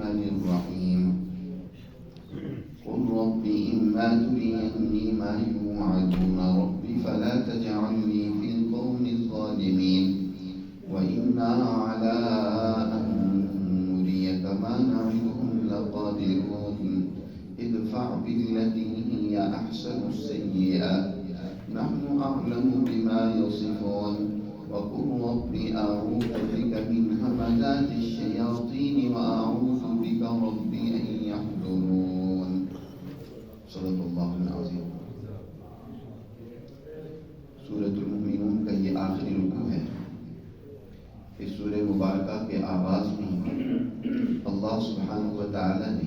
الرحمن الرحيم قل رب إما تريني ما يوعدون رب فلا تجعلني في القوم الظالمين وإنا على أن نريك ما نعدهم لقادرون ادفع بالتي هي أحسن السيئة نحن أعلم بما يصفون وقل رب أعوذ بك من همزات الشياطين وأعوذ بك رب أن يحضرون صدق اللہ العظیم۔ سورۃ المؤمنون کا یہ آخری رکوع ہے۔ اس سورہ مبارکہ کے آغاز میں اللہ سبحانہ و تعالی نے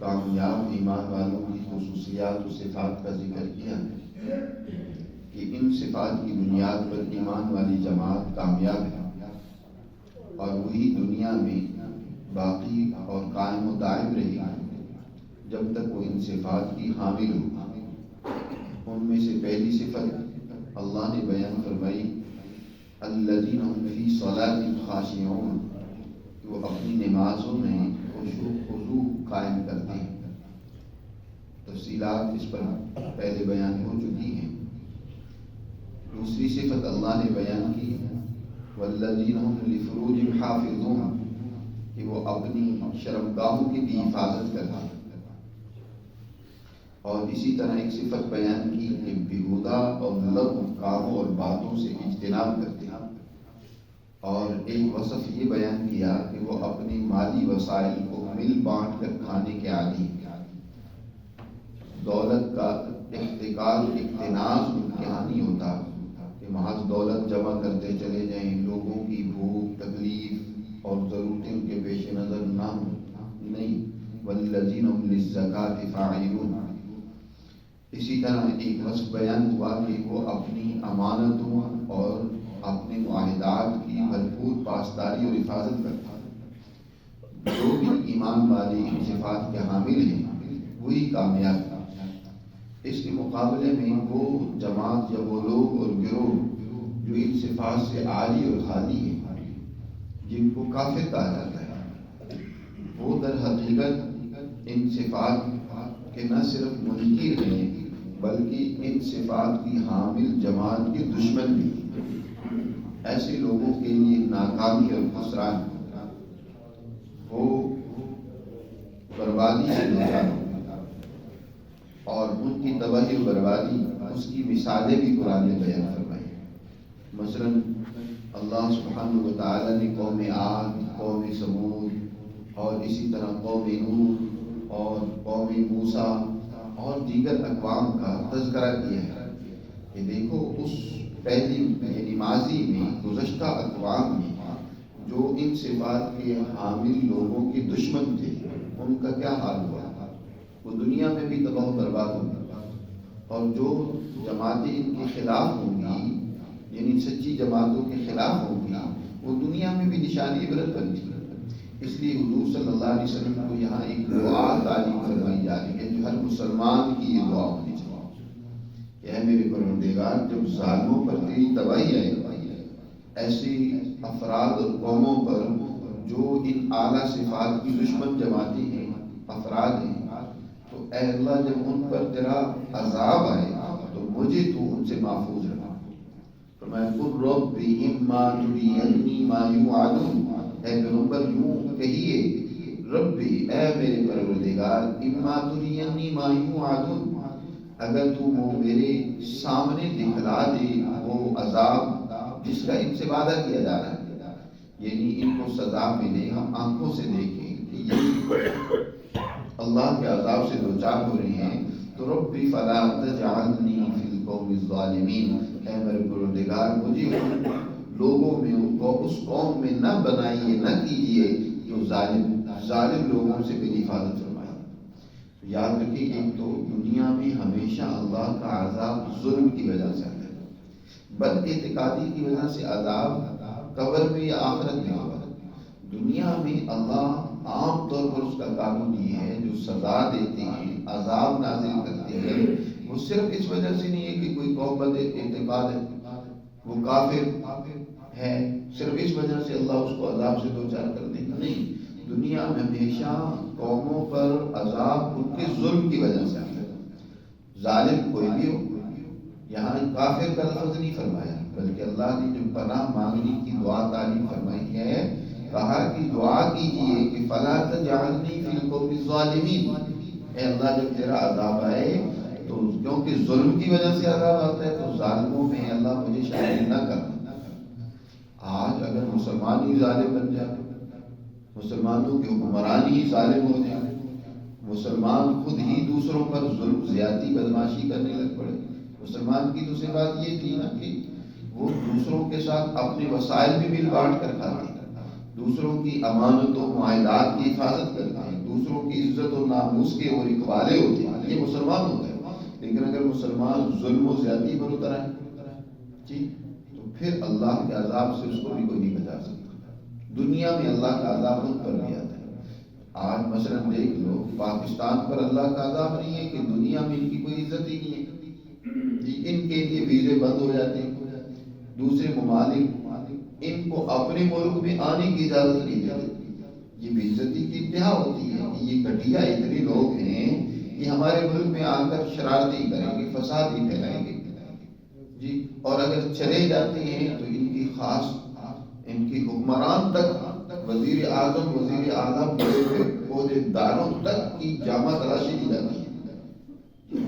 کامیاب ایمان والوں کی خصوصیات و صفات کا ذکر کیا کہ ان صفات کی بنیاد پر ایمان والی جماعت کامیاب ہے اور وہی دنیا میں باقی اور قائم و دائم رہے گی جب تک وہ ان صفات کی حامل ہو۔ ان میں سے پہلی صفت اللہ نے بیان فرمائی الذین هم فی صلاتهم خاشعون، کہ وہ اپنی نمازوں میں خشوع خضوع قائم کرتے ہیں۔ تفصیلات اس پر پہلے بیان ہو چکی ہیں۔ دوسری صفت اللہ نے بیان کی والذین هم لفروجهم حافظون، کہ وہ اپنی شرمگاہوں کی بھی حفاظت کرتے ہیں۔ اور اسی طرح ایک صفت بیان کی کہ بیہودہ اور لغو کاموں اور باتوں سے اجتناب کرتے ہیں۔ اور ایک وصف یہ بیان کیا کہ وہ اپنی مالی وسائل کو مل بانٹ کر کھانے کے عادی ہیں۔ دولت کا احتکار اقتناز امتحانی ہوتا کہ محض دولت جمع کرتے چلے جائیں، لوگوں کی بھوک تکلیف اور ضرورتیں کے پیش نظر نہ ہوں، نہیں والذین هم للزکاۃ فاعلون۔ اسی طرح ایک وصف بیان ہوا کہ وہ اپنی امانتوں اور اپنے معاہدات کی بھرپور پاسداری اور حفاظت کرتا ہے۔ جو بھی ایمان والے ان صفات کے حامل ہیں وہی کامیاب ہے۔ اس کے مقابلے میں وہ جماعت یا وہ لوگ اور گروہ جو ان صفات سے عاری اور خالی ہیں، جن کو کافر کہا جاتا ہے، وہ در حقیقت ان صفات کے نہ صرف منکر ہیں بلکہ ان صفات کی حامل جماعت کے دشمن بھی۔ ایسے لوگوں کے لیے ناکامی اور خسران وہ بربادی سے دوچار ہو، اور ان کی تباہی و بربادی اس کی مثالیں بھی قرآن نے بیان فرمائی۔ مثلا اللہ سبحانہ و تعالی نے قوم عاد، قوم ثمود اور اسی طرح قوم نوح اور قوم موسیٰ اور دیگر اقوام کا تذکرہ کیا ہے کہ دیکھو اس پہلی یعنی ماضی میں گزشتہ اقوام میں جو ان صفات کے حامل لوگوں کے دشمن تھے ان کا کیا حال ہوا، وہ دنیا میں بھی تباہ و برباد ہوں گی، اور جو جماعتیں ان کے خلاف ہوں گی یعنی سچی جماعتوں کے خلاف ہوں گی وہ دنیا میں بھی نشانی عبرت بن گی۔ اس لیے حضور صلی اللہ علیہ وسلم کو یہاں ایک دعا تعلیم فرمائی جا رہی ہے جو ہر مسلمان کی یہ دعا ہونی چاہیے کہ اے میرے پروردگار جب ظالموں پر تیری تباہی آئے، ایسی افراد اور قوموں پر جو ان اعلیٰ صفات کی دشمن جماعتیں ہیں، افراد ہیں، تو اے اللہ جب ان پر تیرا عذاب آئے تو مجھے تو ان سے محفوظ رکھنا۔ فرمایا قل رب اما ترینی ما یوعدون، اے پیغمبر یوں کہیے ربی اے میرے پروردگار اما ترینی ما یوعدون، اگر تو وہ میرے سامنے دکھلا دے وہ عذاب جس کا ان سے وعدہ کیا جا رہا ہے، یعنی ان کو سزا ملے، ہم آنکھوں سے دیکھیں کہ یہ اللہ کے عذاب سے دوچار ہو رہے ہیں، تو ربی فلا تجعلنی فی القوم الظالمین، اے میرے پروردگار مجھے ان لوگوں میں اس قوم میں نہ بنائیے، نہ کیجیے جو ظالم لوگوں سے میری حفاظت فرمائے۔ یاد رکھیے ایک تو دنیا میں ہمیشہ اللہ کا عذاب ظلم کی وجہ سے آتا ہے، بد اعتقادی کی وجہ سے عذاب قبر میں یا آخرت میں ہوگا۔ دنیا میں اللہ عام طور پر اس کا قانون یہ ہے جو سزا دیتے ہیں، عذاب نازل کرتے ہیں، وہ صرف اس وجہ سے نہیں ہے کہ کوئی قوم بد اعتقاد ہے، وہ کافر ہے، صرف اس وجہ سے اللہ اس کو عذاب سے دوچار کر دے گا، نہیں۔ دنیا ہمیشہ قوموں پر عذاب ان کے ظلم کی وجہ سے آتا ہے. ظالم کوئی بھی ہو، یہاں کافر کا لفظ نہیں فرمایا، بلکہ اللہ نے جو پناہ مانگنے کی دعا تعلیم فرمائی ہے، کہا کہ دعا کیجئے کہ فلا تجعلنی فی القوم الظالمین. اے اللہ جب تیرا عذاب آئے تو کیونکہ ظلم کی وجہ سے عذاب آتا ہے تو ظالموں میں اللہ مجھے شامل نہ کرنا. آج اگر مسلمان ہی ظالم بن جائے، مسلمانوں کے حکمران ہی ظالم ہو جائے، مسلمان خود ہی دوسروں پر ظلم زیادتی بدماشی کرنے لگ پڑے. مسلمان کی تو صفات یہ تھی نا کہ وہ دوسروں کے ساتھ اپنے وسائل بھی مل بانٹ کر کھاتے ہیں، دوسروں کی امانت و معاہدات کی حفاظت کرتے ہیں، دوسروں کی عزت و ناموس کے وہ رکھوالے ہوتے ہیں. یہ مسلمان ہوتا ہے. لیکن اگر مسلمان ظلم و زیادتی پر اتر آئے جی تو پھر اللہ کے عذاب سے اس کو بھی کوئی نہیں بچا سکتا. دنیا میں اللہ کا عذاب ان پر بھی آتا ہے. آج مثلا دیکھ لو، پاکستان پر اللہ کا عذاب نہیں ہے کہ دنیا میں ان کی کوئی عزت ہی نہیں ہے جی. ان کے لیے ویزے بند ہو جاتے ہیں، دوسرے ممالک ان کو اپنے ملک میں آنے کی اجازت نہیں دیتے. یہ بے عزتی کی انتہا ہوتی ہے کہ یہ گھٹیا اتنے لوگ ہیں یہ ہمارے ملک میں آ کر شرارتیں کریں گے، فساد ہی پھیلائیں گے جی. اور اگر چلے جاتے ہیں تو ان کی خاص ان کی حکمران تک، وزیر اعظم، وزیر اعظم، عہدے داروں تک کی جامع تلاشی دی جاتی ہے.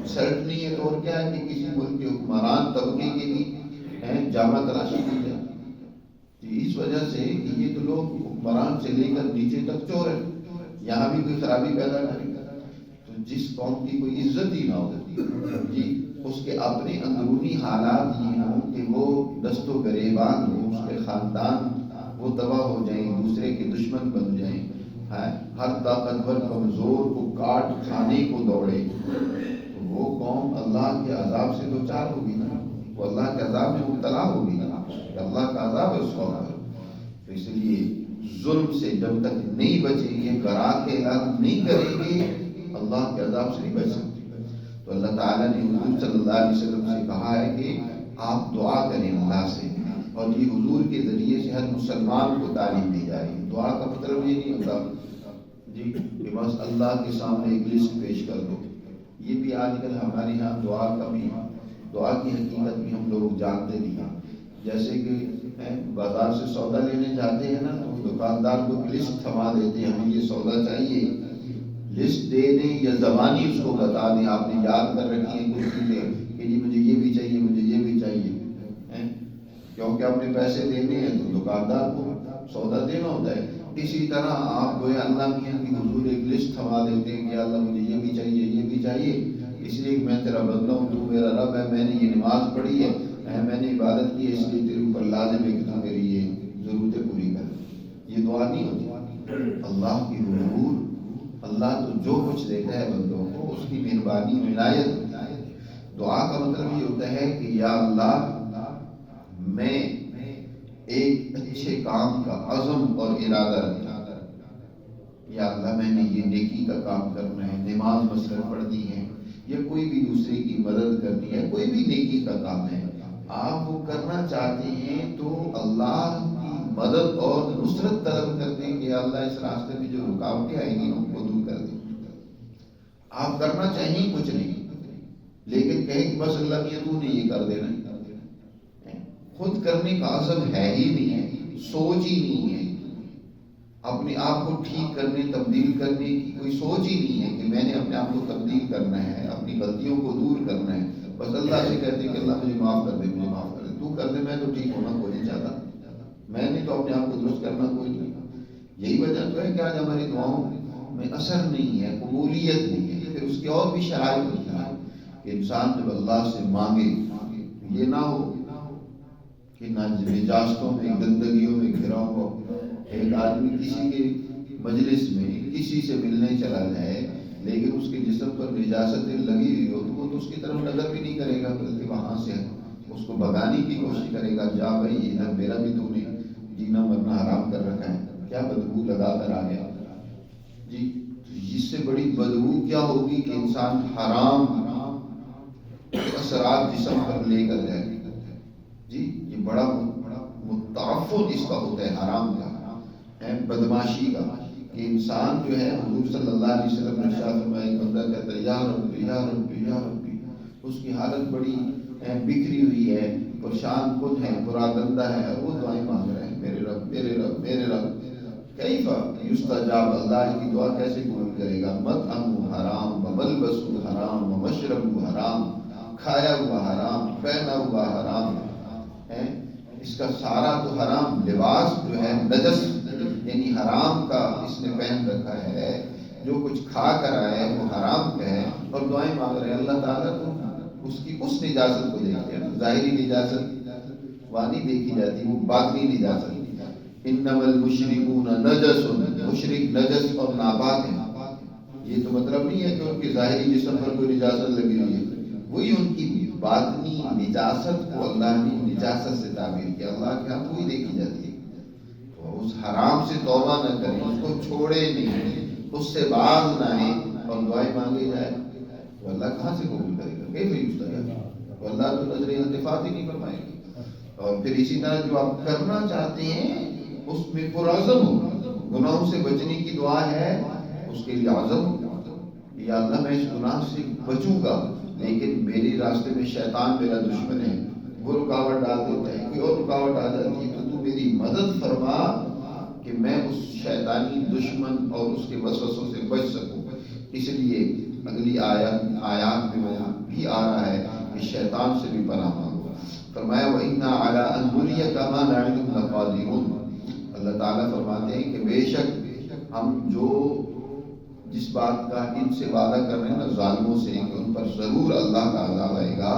شرط نہیں ہے تو اور کیا ہے کہ کسی ملک کے حکمران طبقے کے بھی جامع تلاشی دی جاتی ہے. اس وجہ سے کہ یہ تو لوگ حکمران سے لے کر نیچے تک چور ہیں، یہاں بھی کوئی خرابی پیدا کرے تو جس قوم کی کوئی عزت ہی نہ ہو جی، اس کے اپنے اندرونی حالات یہ ہوں کہ وہ دست و گریبان ہو، اس کے خاندان وہ تباہ ہو جائیں، دوسرے کے دشمن بن جائیں، ہر طاقتور کمزور کو کاٹ کھانے کو دوڑے، تو وہ قوم اللہ کے عذاب سے دو چار ہوگی نا، وہ اللہ کے عذاب میں مبتلا ہوگی نا، کہ اللہ کا عذاب ہے اس قوم پر. تو اس لیے ظلم سے جب تک نہیں بچیں گے، کرا کے اعلان نہیں کریں گے، اللہ کے عذاب سے نہیں بچ سکتے. تو اللہ تعالیٰ نے حضور صلی اللہ علیہ وسلم سے کہا ہے کہ آپ دعا کریں اللہ سے، اور یہ حضور کے ذریعے سے ہر مسلمان کو تعلیم دی جا رہی ہے. دعا کا مطلب یہ نہیں ہوتا جی کہ بس اللہ کے سامنے ایک لسٹ پیش کر دو. یہ بھی آج کل ہمارے یہاں دعا کی حقیقت بھی ہم لوگ جانتے نہیں ہیں. جیسے کہ بازار سے سودا لینے جاتے ہیں نا تو دکاندار کو لسٹ تھما دیتے ہیں، ہمیں یہ سودا چاہیے، لسٹ دے دیں یا زبانی اس کو بتا دیں، آپ نے یاد کر رکھی ہے کچھ چیزیں کہ جی مجھے یہ بھی چاہیے، مجھے یہ بھی چاہیے، کیونکہ اپنے پیسے دینے ہیں تو دکاندار کو سودا دینا ہوتا ہے. اسی طرح آپ گویا اللہ میاں کی حضور ایک لسٹ تھما دیتے ہیں کہ اللہ مجھے یہ بھی چاہیے، یہ بھی چاہیے، اس لیے میں تیرا بندہ ہوں، تو میرا رب ہے، میں نے یہ نماز پڑھی ہے، میں نے عبادت کی ہے، اس لیے تیرے اوپر لازم ہے کہ تو میری یہ ضرورتیں پوری کر. یہ دعا نہیں ہوتی. اللہ کی حضور، اللہ تو جو کچھ دیتا ہے بندوں کو اس کی مہربانی عنایت. دعا کا مطلب یہ ہوتا ہے کہ یا اللہ میں ایک اچھے کام کا عزم اور ارادہ رکھتا ہوں، یا اللہ میں نے یہ نیکی کا کام کرنا ہے، نماز مثلا پڑھنی ہے یا کوئی بھی دوسرے کی مدد کرنی ہے، کوئی بھی نیکی کا کام ہے آپ وہ کرنا چاہتے ہیں تو اللہ کی مدد اور نصرت طلب کرتے ہیں کہ اللہ اس راستے میں جو رکاوٹیں آئیں گی ان کو دور کر دیں. آپ کرنا چاہیں کچھ نہیں لیکن کہیں کہ بس اللہ کی تو نے یہ کر دینا، خود کرنے کا عزم ہے ہی نہیں ہے، سوچ ہی نہیں ہے، اپنے آپ کو ٹھیک کرنے تبدیل کرنے کی کوئی سوچ ہی نہیں ہے کہ میں نے اپنے آپ کو تبدیل کرنا ہے، اپنی غلطیوں کو دور کرنا ہے. بس اللہ سے کہتے ہیں کہ اللہ مجھے معاف کر دے، مجھے معاف کر دے، تو کر دے، میں تو ٹھیک ہونا کوئی نہیں چاہتا، میں نے تو اپنے آپ کو درست کرنا کوئی نہیں. یہی وجہ تو ہے کہ آج ہماری دعاؤں میں اثر نہیں ہے، قبولیت نہیں ہے. پھر اس کی اور بھی شرائط ہوتی ہے کہ انسان جب اللہ سے مانگے یہ نہ ہو کہ نجاستوں میں گندگیوں میں گھرا ہو. ایک آدمی کسی کے مجلس میں کسی سے ملنے چلا جائے لیکن اس کے جسم پر نجاستیں لگی ہوئی ہو تو وہ تو اس کی طرف نظر بھی نہیں کرے گا، بلکہ وہاں سے اس کو بھگانے کی کوشش کرے گا. جا بھائی ادھر میرا بھی تو نے جینا مرنا حرام کر رکھا ہے، کیا بدبو لگا کر آ گیا جی. اس سے بڑی بدبو کیا ہوگی کہ انسان حرام اثرات جسم پر لے کر جائے جی. یہ بڑا متعفن اس کا ہوتا ہے حرام کا، بدماشی کا، کہ انسان جو ہے حضور صلی اللہ علیہ وسلم نے ارشاد فرمایا ایک بندہ کہتا ہے یا ربی یا ربی یا ربی، اس کی حالت بڑی بکھری ہوئی ہے، پریشان خود ہے، برا گندہ ہے، اور وہ دعائیں مانگ رہے ہیں میرے رب میرے رب میرے رب، کیف یستجاب، اللہ کی دعا کیسے قبول کرے گا؟ مطعمہ حرام وملبسہ حرام ومشربہ حرام، کھایا ہوا حرام، پہنا ہوا حرام ہے، اس کا سارا تو حرام، لباس جو ہے نجس یعنی حرام کا اس نے پہن رکھا ہے، جو کچھ کھا کر آیا ہے وہ حرام کا ہے، اور دعائیں مانگ رہے ہیں اللہ تعالیٰ تو اس کی اس نجاست کو دیکھتے ہیں، ظاہری نجاست وہاں نہیں دیکھی جاتی، وہ باطنی نجاست، انما المشرکون نجس، مشرک نجس اور ناپاک ہیں، یہ تو مطلب نہیں ہے کہ ان کے ظاہری جسم پر کوئی نجاست لگی ہوئی ہے، وہی ان کی باطنی نجاست کو اللہ نے نجاست سے تعبیر کیا، اللہ کے ہاں وہی دیکھی جاتی ہے، تو اس حرام سے توبہ نہ کریں، اس کو چھوڑے نہیں، اس سے باز نہ آئیں اور دعائیں مانگے جائے تو اللہ کہاں سے قبول کرے گا؟ کیسے یستجاب؟ تو اللہ تو نظر التفات ہی نہیں فرمائے گا۔ اور پھر اسی طرح جو آپ کرنا چاہتے ہیں اس میں پرعزم ہو، گناہوں سے بچنے کی دعا ہے، اس کے لیے عزم ہو، یا اللہ میں اس گناہ سے بچوں گا لیکن میرے راستے میں شیطان میرا دشمن ہے، وہ رکاوٹ ڈال دیتا ہے، کوئی اور رکاوٹ آ جاتی ہے، تو میری مدد فرما کہ میں اس شیطانی دشمن اور اس کے وسوسوں سے بچ سکوں۔ اس لیے اگلی آیات میں وہ بھی آ رہا ہے کہ شیطان سے بھی پناہ مانگو۔ فرمایا وَإِنَّا عَلَىٰ أَن نُرِيَكَ مَا نَعِدُكَ لَقَادِرُونَ، اللہ تعالیٰ فرماتے ہیں کہ بے شک ہم جو جس بات کا ان سے وعدہ کر رہے ہیں نا ظالموں سے کہ ان پر ضرور اللہ کا عذاب آئے گا،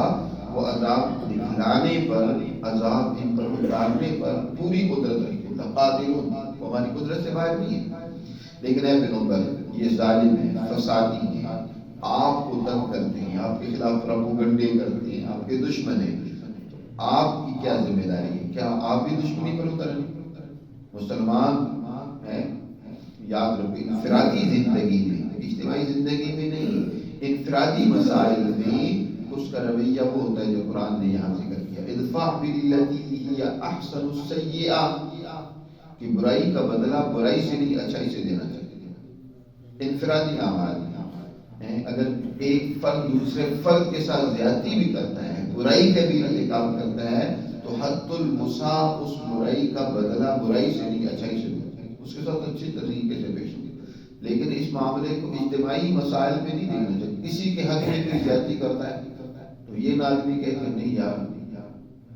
وہ عذاب دکھلانے پر، عذاب ان پر اتارنے پر پوری قدرت رکھے، لقادرون، وہ ہماری قدرت سے باہر نہیں ہے، لیکن اے پیغمبر یہ ظالم ہیں، فسادی ہیں، آپ کو تنگ کرتے ہیں، آپ کے خلاف پروپیگنڈے کرتے ہیں، آپ کے دشمن ہیں، آپ کی کیا ذمہ داری ہے؟ کیا آپ بھی دشمنی پر اتریں؟ مسلمان ہیں، یاد رکھیں انفرادی زندگی میں، اجتماعی زندگی میں نہیں، انفرادی مسائل میں اس کا رویہ وہ ہوتا ہے جو قرآن نے یہاں ذکر کیا، ادفع بالتی ہی احسن السیئہ، کہ برائی کا بدلہ برائی سے نہیں اچھائی سے دینا چاہیے۔ انفرادی اعمال ہیں، اگر ایک فرد دوسرے فرد کے ساتھ زیادتی بھی کرتا ہے، برائی کا بھی ارتکاب کرتا ہے، تو حد الوسع اس برائی کا بدلہ برائی سے نہیں اچھائی سے دینا چاہیے، اس کے ساتھ اچھی طریقے سے پیش ہو۔ لیکن اس معاملے کو اجتماعی مسائل میں نہیں دیکھنا چاہیے، کسی کے حق میں کوئی زیادتی کرتا ہے تو یہ نہ آدمی کہے کہ نہیں یار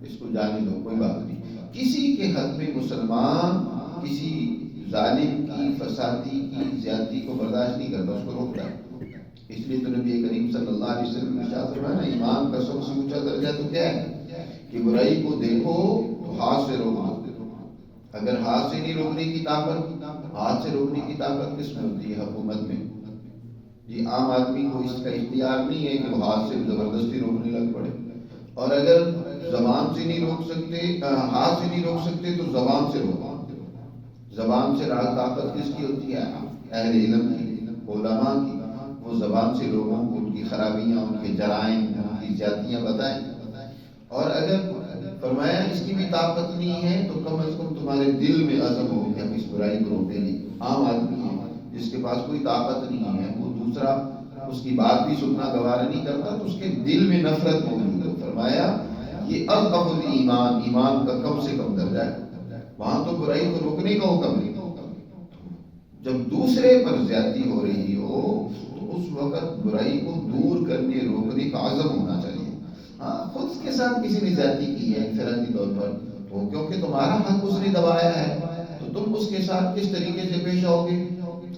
اس کو جانے دو، کوئی بات نہیں، کسی کے حق میں مسلمان کسی ظالم کی، فسادی کی زیادتی کو برداشت نہیں کرتا، اس کو روکتا ہے۔ اس لیے تو نبی کریم صلی اللہ علیہ وسلم نے ارشاد فرمایا نا، ایمان کا سب سے اونچا درجہ تو کیا ہے کہ برائی کو دیکھو تو ہاتھ سے روکو، اگر ہاتھ سے نہیں روکنے کی طاقت، ہاتھ سے روکنے کی طاقت کس میں ہوتی ہے؟ حکومت میں۔ جی عام آدمی کو اس کا اختیار نہیں ہے کہ وہ ہاتھ سے زبردستی روکنے لگ پڑے، اور اگر زبان سے نہیں روک سکتے، ہاتھ سے نہیں روک سکتے تو زبان سے روکو۔ زبان سے راز طاقت کس کی ہوتی ہے؟ اہل علم کی، علماء کی، وہ زبان سے لوگوں کو ان کی خرابیاں، ان کے جرائم، ان کی زیادتیاں بتائیں۔ اور اگر فرمایا اس کی بھی طاقت نہیں ہے تو کم از کم تمہارے دل میں عزم ہو کہ ہم اس برائی کو روکیں گے۔ عام آدمی ہے جس کے پاس کوئی طاقت نہیں ہے، وہ دوسرا اس کی بات بھی سننا گوارا نہیں کرتا تو اس کے دل میں نفرت موجود ہے۔ فرمایا یہ اضعف الایمان، ایمان کا کم سے کم درجہ ہے، وہاں تو برائی کو روکنے کا حکم نہیں، جب دوسرے پر زیادتی ہو رہی ہو تو اس وقت برائی کو دور کرنے، روکنے کا عزم ہونا چاہیے۔ ہاں خود کے ساتھ کسی نے زیادتی کی ہے انفرادی طور پر، تو کیونکہ تمہارا حق اس نے دبایا ہے تو تم اس کے ساتھ کس طریقے سے پیش آؤ گے؟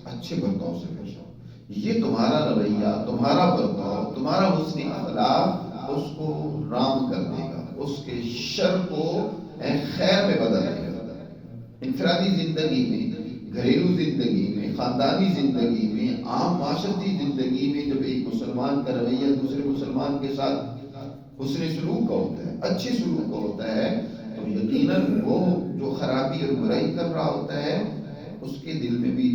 اچھے برتاؤ سے پیش آؤ۔ یہ تمہارا رویہ، تمہارا برتاؤ، تمہارا حسن اخلاق اس کو رام کر دے گا، اس کے شر کو خیر میں بدل دے گا۔ انفرادی زندگی میں، گھریلو زندگی میں، خاندانی زندگی میں، عام معاشرتی زندگی میں جب ایک مسلمان کا رویہ دوسرے مسلمان کے ساتھ حسن سلوک کا ہوتا ہے، اچھے سلوک کا ہوتا ہے، تو یقیناً وہ جو خرابی اور برائی کر رہا ہوتا ہے اس کے دل میں بھی،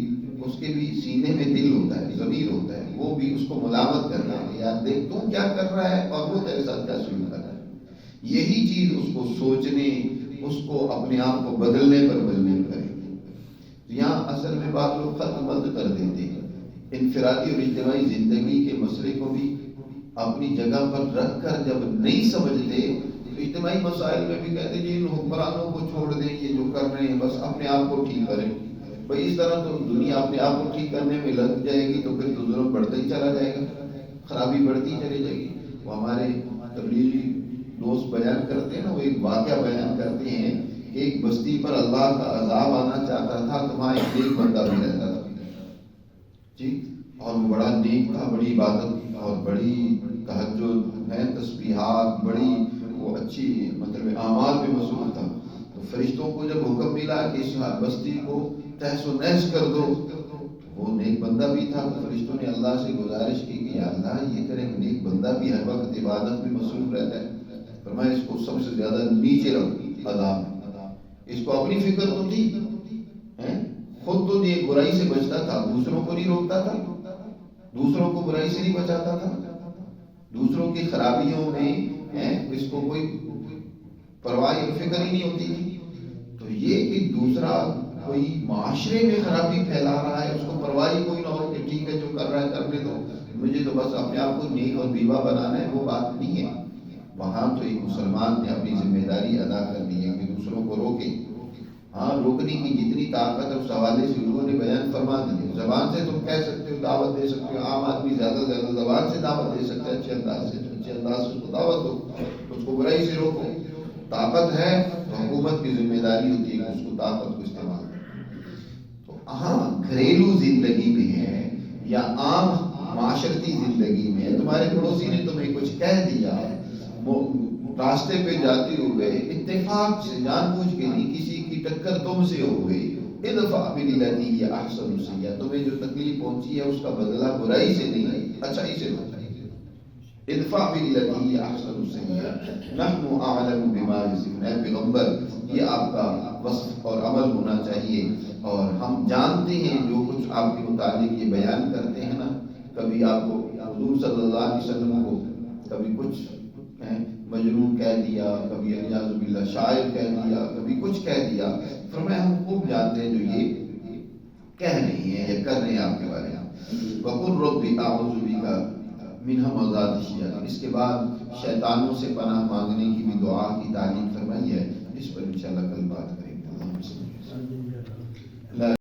اس کے بھی سینے میں دل ہوتا ہے، ضمیر ہوتا ہے، وہ بھی اس کو ملامت کرتا ہے، یار دیکھ تو کیا کر رہا ہے اور وہ تیرے ساتھ کیا سلوک کر رہا ہے۔ یہی چیز اس کو سوچنے، اس کو اپنے آپ کو بدلنے پر مجبور کرے گی۔ تو یہاں اصل میں بات لوگ خلط ملط کر دیتے ہیں. انفرادی اور اجتماعی زندگی کے مسئلے کو بھی اپنی جگہ پر رکھ کر جب نہیں سمجھتے تو اجتماعی مسائل میں بھی کہتے ہیں ان حکمرانوں کو چھوڑ دیں، یہ جو کر رہے ہیں بس اپنے آپ کو ٹھیک کریں. بھائی اس طرح تو دنیا اپنے آپ کو ٹھیک کرنے میں لگ جائے گی تو پھر تو ضرور بڑھتا ہی چلا جائے گا، خرابی بڑھتی چلی جائے گی. وہ ہمارے تبلیغی دوست بیان کرتے ہیں نا، وہ ایک واقعہ بیان کرتے ہیں کہ ایک بستی پر اللہ کا عذاب آنا چاہتا تھا تو وہاں ایک نیک بندہ بھی رہتا تھا جی، اور وہ بڑا نیک تھا، بڑی عبادت اور بڑی تہجد ہے، تسبیحات، بڑی وہ اچھی مطلب اعمال میں مصروف تھا. تو فرشتوں کو جب حکم ملا کہ اس بستی کو تہس و نحس کر دو، وہ نیک بندہ بھی تھا. تو فرشتوں نے اللہ سے گزارش کی کہ یا اللہ یہ تیرا نیک بندہ بھی ہر وقت عبادت میں مصروف رہتا ہے، فرمایا اس کو سب سے زیادہ نیچے رکھ عذاب. اس کو اپنی فکر تو تھی، خود تو یہ برائی سے بچتا تھا، دوسروں کو نہیں روکتا تھا، دوسروں کو برائی سے نہیں بچاتا تھا، دوسروں کی خرابیوں میں اس کو کوئی پرواہ اور فکر ہی نہیں ہوتی تھی. تو یہ کہ دوسرا کوئی معاشرے میں خرابی پھیلا رہا ہے اس کو پرواہ ہی کوئی نہ ہو کہ ٹھیک ہے جو کر رہا ہے کرنے دو، مجھے تو بس اپنے آپ کو نیک اور بیوہ بنانا ہے، وہ بات نہیں ہے. وہاں تو ایک مسلمان نے اپنی ذمہ داری ادا کرنی ہے کہ دوسروں کو روکے. ہاں روکنے کی جتنی طاقت اس حوالے سے لوگوں نے بیان فرما دی ہے. زبان سے تم کہہ سکتے ہو، دعوت دے سکتے ہو، عام آدمی زیادہ سے زیادہ زبان سے دعوت دے سکتا ہے، اچھے انداز سے، اچھے انداز سے اس کو دعوت دو، اس کو برائی سے روکو. طاقت ہے تو حکومت کی ذمہ داری ہوتی ہے کہ اس کو طاقت کو استعمال کرو. تو ہاں گھریلو زندگی میں ہے یا عام معاشرتی زندگی میں تمہارے پڑوسی نے تمہیں کچھ کہہ دیا، راستے پہ جاتے ہوئے اتفاق سے جان بوجھ کے نہیں، کسی کی ٹکر تم سے ہو گئی، ادفع باللتی ہی احسن السیئۃ، تمہیں جو تکلیف پہنچی ہے اس کا بدلہ برائی سے نہیں اچھائی سے لو. ادفع باللتی ہی احسن السیئۃ نحن اعلم بما یصفون. اے پیغمبر یہ آپ کا وصف اور عمل ہونا چاہیے، اور ہم جانتے ہیں جو کچھ آپ کے متعلق یہ بیان کرتے ہیں نا. کبھی آپ کو حضور صلی اللہ علیہ وسلم کو کبھی کچھ مجنون کہہ دیا، کبھی الیاذ باللہ شاعر کہہ دیا، کبھی کچھ کہہ دیا. فرمایا ہم خوب جانتے ہیں جو یہ کہہ رہی ہیں یا کر رہے ہیں آپ کے بارے میں. وقل رب اعوذ بک من همزات الشیاطین. اس کے بعد شیطانوں سے پناہ مانگنے کی بھی دعا کی تعلیم فرمائی ہے. اس پر انشاءاللہ کل بات کریں گے.